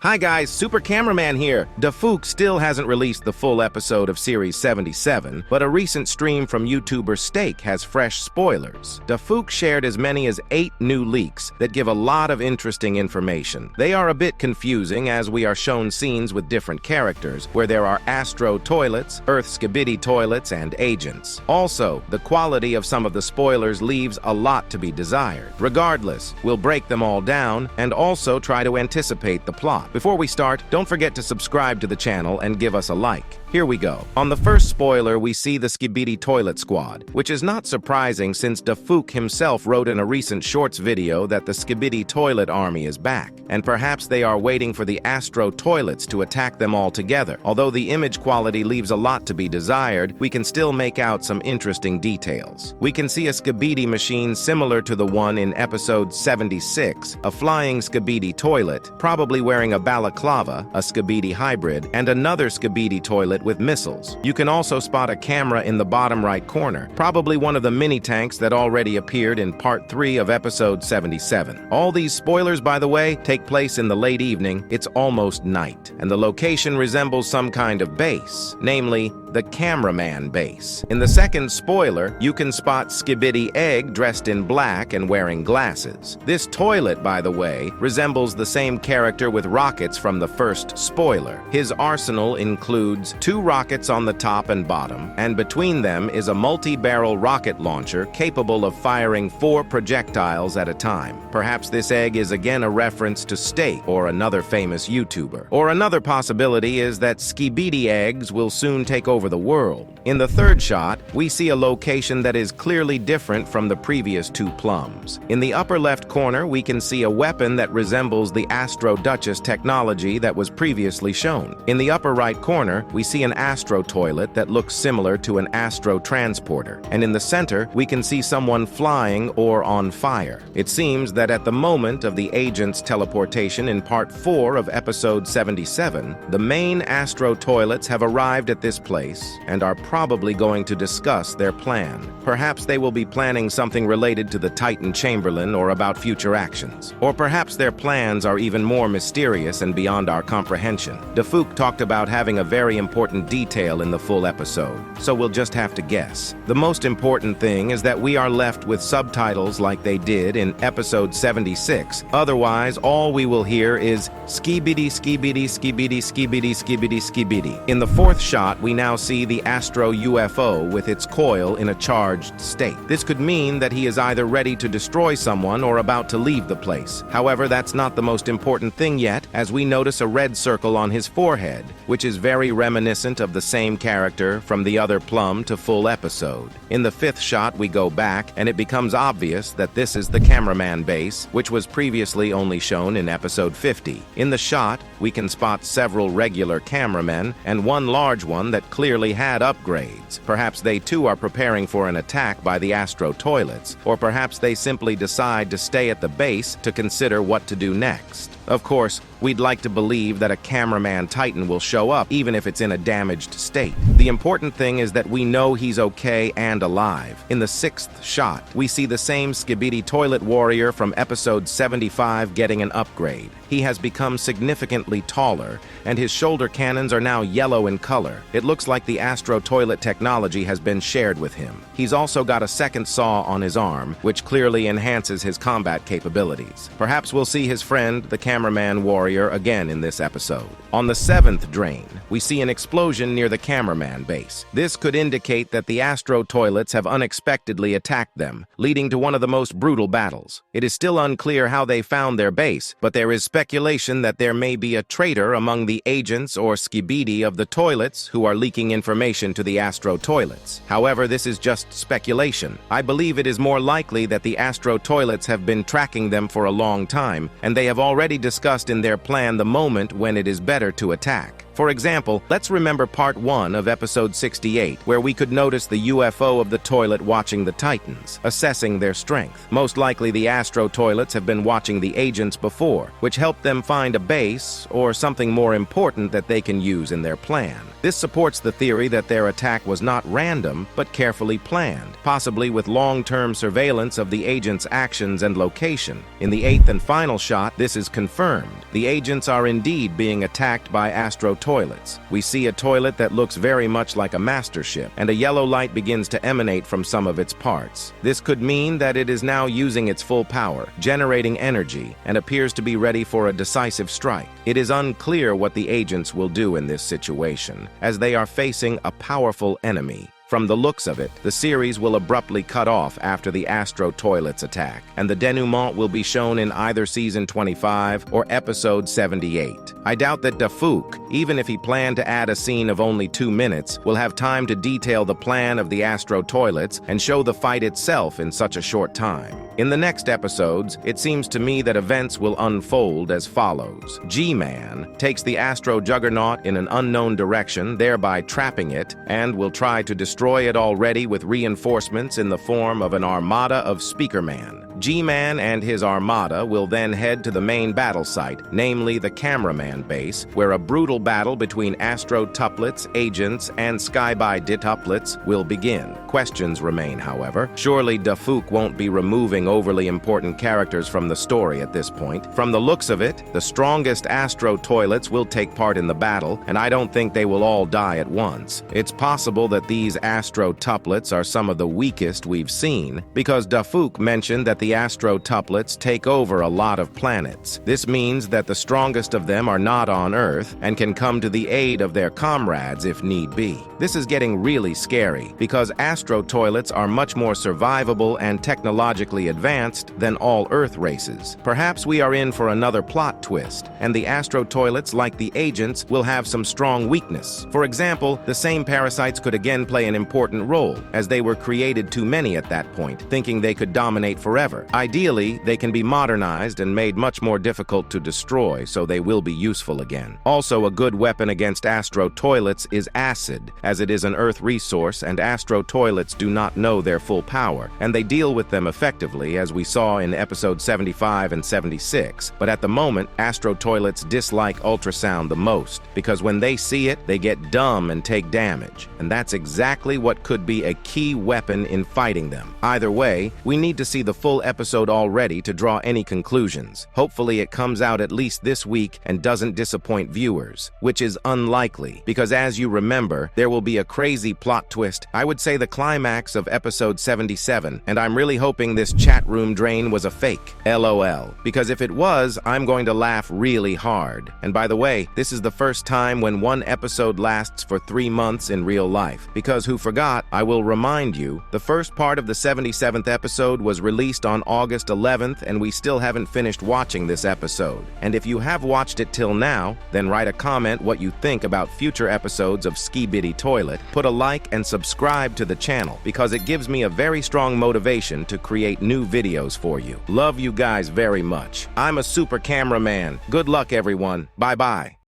Hi guys, Super Cameraman here. Dafook still hasn't released the full episode of Series 77, but a recent stream from YouTuber Steak has fresh spoilers. Dafook shared as many as 8 new leaks that give a lot of interesting information. They are a bit confusing as we are shown scenes with different characters, where there are Astro toilets, Earth Skibidi toilets, and agents. Also, the quality of some of the spoilers leaves a lot to be desired. Regardless, we'll break them all down and also try to anticipate the plot. Before we start, don't forget to subscribe to the channel and give us a like. Here we go. On the first spoiler, we see the Skibidi Toilet Squad, which is not surprising since Dafook himself wrote in a recent Shorts video that the Skibidi Toilet Army is back, and perhaps they are waiting for the Astro toilets to attack them all together. Although the image quality leaves a lot to be desired, we can still make out some interesting details. We can see a Skibidi machine similar to the one in episode 76, a flying Skibidi toilet, probably wearing a balaclava, a Skibidi hybrid, and another Skibidi toilet with missiles. You can also spot a camera in the bottom right corner, probably one of the mini-tanks that already appeared in part 3 of episode 77. All these spoilers, by the way, take place in the late evening. It's almost night, and the location resembles some kind of base, namely the Cameraman base. In the second spoiler, you can spot Skibidi Egg dressed in black and wearing glasses. This toilet, by the way, resembles the same character with rockets from the first spoiler. His arsenal includes 2 rockets on the top and bottom, and between them is a multi-barrel rocket launcher capable of firing 4 projectiles at a time. Perhaps this egg is again a reference to Steak or another famous YouTuber. Or another possibility is that Skibidi eggs will soon take over the world. In the third shot, we see a location that is clearly different from the previous 2 plums. In the upper left corner, we can see a weapon that resembles the Astro Duchess technology that was previously shown. In the upper right corner, we see an Astro toilet that looks similar to an Astro transporter. And in the center, we can see someone flying or on fire. It seems that at the moment of the agent's teleportation in part 4 of episode 77, the main Astro toilets have arrived at this place and are probably going to discuss their plan. Perhaps they will be planning something related to the Titan Chamberlain or about future actions. Or perhaps their plans are even more mysterious and beyond our comprehension. Dafook talked about having a very important detail in the full episode, so we'll just have to guess. The most important thing is that we are left with subtitles like they did in episode 76. Otherwise, all we will hear is Skibidi, Skibidi, Skibidi, Skibidi, Skibidi, Skibidi. In the fourth shot, we now see the Astro UFO with its coil in a charged state. This could mean that he is either ready to destroy someone or about to leave the place. However, that's not the most important thing yet, as we notice a red circle on his forehead, which is very reminiscent of the same character from the other plum to full episode. In the fifth shot, we go back, and it becomes obvious that this is the Cameraman base, which was previously only shown in episode 50. In the shot, we can spot several regular cameramen and one large one that clearly had upgrades. Perhaps they too are preparing for an attack by the Astro toilets, or perhaps they simply decide to stay at the base to consider what to do next. Of course, we'd like to believe that a Cameraman Titan will show up even if it's in a damaged state. The important thing is that we know he's okay and alive. In the sixth shot, we see the same Skibidi Toilet Warrior from episode 75 getting an upgrade. He has become significantly taller, and his shoulder cannons are now yellow in color. It looks like the Astro toilet technology has been shared with him. He's also got a second saw on his arm, which clearly enhances his combat capabilities. Perhaps we'll see his friend, the Cameraman Warrior, again in this episode. On the seventh drain, we see an explosion near the Cameraman base. This could indicate that the Astro toilets have unexpectedly attacked them, leading to one of the most brutal battles. It is still unclear how they found their base, but there is speculation that there may be a traitor among the agents or Skibidi of the toilets who are leaking information to the Astro toilets. However, this is just speculation. I believe it is more likely that the Astro toilets have been tracking them for a long time, and they have already discussed in their plan the moment when it is better to attack. For example, let's remember part 1 of episode 68, where we could notice the UFO of the toilet watching the Titans, assessing their strength. Most likely the Astro toilets have been watching the agents before, which helped them find a base or something more important that they can use in their plan. This supports the theory that their attack was not random, but carefully planned, possibly with long-term surveillance of the agents' actions and location. In the 8th and final shot, this is confirmed. The agents are indeed being attacked by Astro toilets. We see a toilet that looks very much like a master ship, and a yellow light begins to emanate from some of its parts. This could mean that it is now using its full power, generating energy, and appears to be ready for a decisive strike. It is unclear what the agents will do in this situation, as they are facing a powerful enemy. From the looks of it, the series will abruptly cut off after the Astro toilets attack, and the denouement will be shown in either season 25 or episode 78. I doubt that Dafouk, even if he planned to add a scene of only 2 minutes, will have time to detail the plan of the Astro toilets and show the fight itself in such a short time. In the next episodes, it seems to me that events will unfold as follows. G-Man takes the Astro juggernaut in an unknown direction, thereby trapping it, and will try to destroy it already with reinforcements in the form of an armada of Speakerman. G-Man and his armada will then head to the main battle site, namely the Cameraman base, where a brutal battle between Astro tuplets, agents, and Skibidi tuplets will begin. Questions remain, however. Surely Dafouk won't be removing overly important characters from the story at this point. From the looks of it, the strongest Astro toilets will take part in the battle, and I don't think they will all die at once. It's possible that these Astro tuplets are some of the weakest we've seen, because Dafouk mentioned that the Astro tuplets take over a lot of planets. This means that the strongest of them are not on Earth and can come to the aid of their comrades if need be. This is getting really scary, because Astro toilets are much more survivable and technologically advanced than all Earth races. Perhaps we are in for another plot twist, and the Astro toilets, like the agents, will have some strong weakness. For example, the same parasites could again play an important role, as they were created too many at that point, thinking they could dominate forever. Ideally, they can be modernized and made much more difficult to destroy, so they will be useful again. Also, a good weapon against Astro toilets is acid, as it is an Earth resource, and Astro toilets do not know their full power, and they deal with them effectively, as we saw in episode 75 and 76. But at the moment, Astro toilets dislike ultrasound the most, because when they see it, they get dumb and take damage, and that's exactly what could be a key weapon in fighting them. Either way, we need to see the full episode already to draw any conclusions. Hopefully it comes out at least this week and doesn't disappoint viewers, which is unlikely, because as you remember, there will be a crazy plot twist. I would say the climax of episode 77, and I'm really hoping this chat room drain was a fake. LOL. Because if it was, I'm going to laugh really hard. And by the way, this is the first time when one episode lasts for 3 months in real life. Because who forgot, I will remind you, the first part of the 77th episode was released on August 11th, and we still haven't finished watching this episode. And if you have watched it till now, then write a comment what you think about future episodes of Skibidi Toilet, put a like and subscribe to the channel, because it gives me a very strong motivation to create new videos for you. Love you guys very much. I'm a super cameraman. Good luck, everyone. Bye-bye.